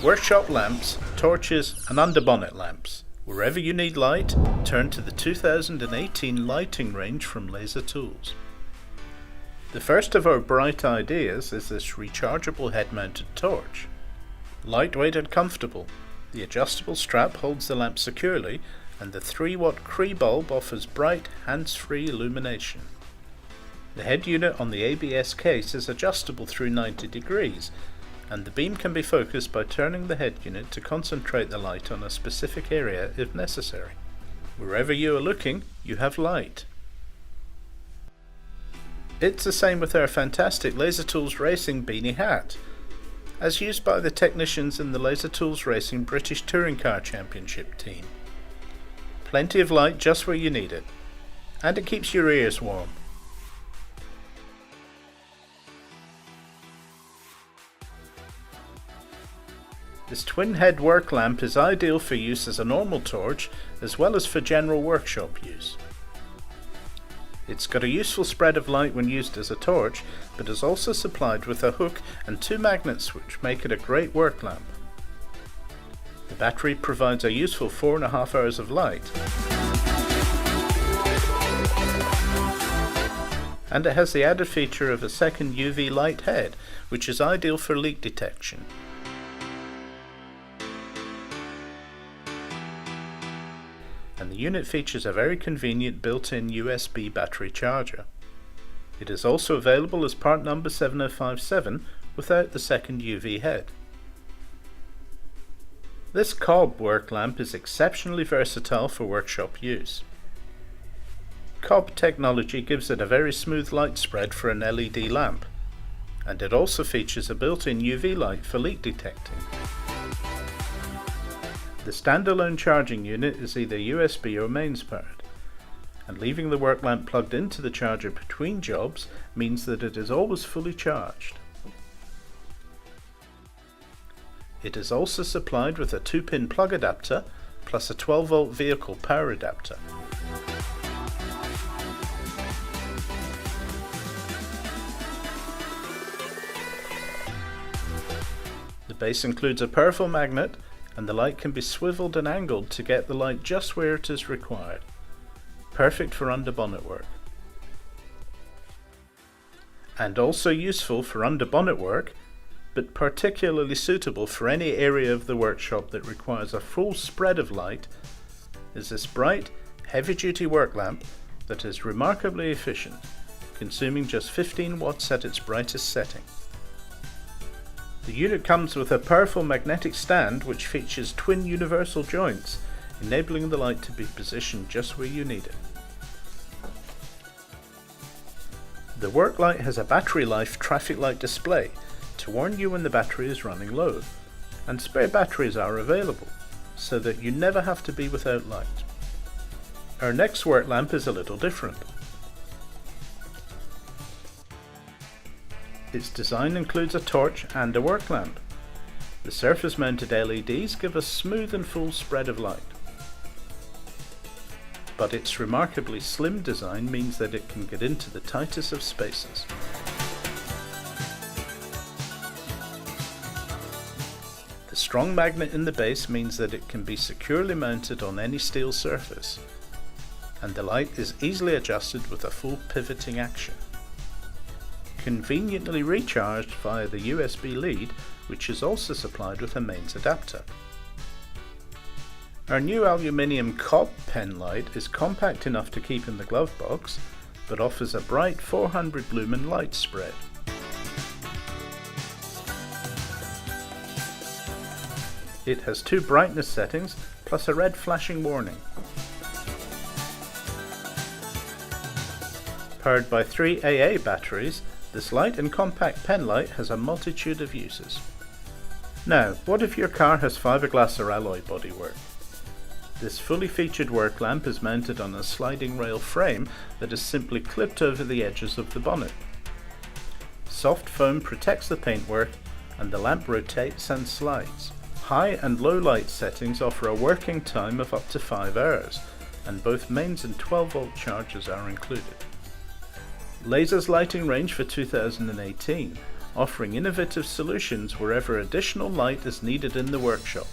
Workshop lamps, torches and underbonnet lamps. Wherever you need light, turn to the 2018 lighting range from LaserTools. The first of our bright ideas is this rechargeable head-mounted torch. Lightweight and comfortable, the adjustable strap holds the lamp securely and the 3-watt Cree bulb offers bright, hands-free illumination. The head unit on the ABS case is adjustable through 90 degrees, and the beam can be focused by turning the head unit to concentrate the light on a specific area if necessary. Wherever you are looking, you have light. It's the same with our fantastic LaserTools Racing beanie hat. As used by the technicians in the LaserTools Racing British Touring Car Championship team. Plenty of light just where you need it, and it keeps your ears warm. This twin head work lamp is ideal for use as a normal torch as well as for general workshop use. It's got a useful spread of light when used as a torch, but is also supplied with a hook and 2 magnets which make it a great work lamp. The battery provides a useful 4.5 hours of light. And it has the added feature of a second UV light head, which is ideal for leak detection. And the unit features a very convenient built-in USB battery charger. It is also available as part number 7057 without the second UV head. This cob work lamp is exceptionally versatile for workshop use. Cob technology gives it a very smooth light spread for an LED lamp, and it also features a built-in UV light for leak detecting. The standalone charging unit is either USB or mains powered, and leaving the work lamp plugged into the charger between jobs means that it is always fully charged. It is also supplied with a 2-pin plug adapter plus a 12-volt vehicle power adapter. The base includes a powerful magnet, and the light can be swiveled and angled to get the light just where it is required. Perfect for underbonnet work. And also useful for underbonnet work, but particularly suitable for any area of the workshop that requires a full spread of light, is this bright, heavy-duty work lamp that is remarkably efficient, consuming just 15 watts at its brightest setting. The unit comes with a powerful magnetic stand which features twin universal joints, enabling the light to be positioned just where you need it. The work light has a battery life traffic light display to warn you when the battery is running low, and spare batteries are available, so that you never have to be without light. Our next work lamp is a little different. Its design includes a torch and a work lamp. The surface mounted LEDs give a smooth and full spread of light. But its remarkably slim design means that it can get into the tightest of spaces. The strong magnet in the base means that it can be securely mounted on any steel surface, and the light is easily adjusted with a full pivoting action. Conveniently recharged via the USB lead, which is also supplied with a mains adapter. Our new aluminium cob pen light is compact enough to keep in the glove box, but offers a bright 400 lumen light spread. It has 2 brightness settings plus a red flashing warning. Powered by 3 AA batteries, this light and compact pen light has a multitude of uses. Now, what if your car has fiberglass or alloy bodywork? This fully featured work lamp is mounted on a sliding rail frame that is simply clipped over the edges of the bonnet. Soft foam protects the paintwork and the lamp rotates and slides. High and low light settings offer a working time of up to 5 hours, and both mains and 12-volt chargers are included. Laser's lighting range for 2018. offering innovative solutions wherever additional light is needed in the workshop.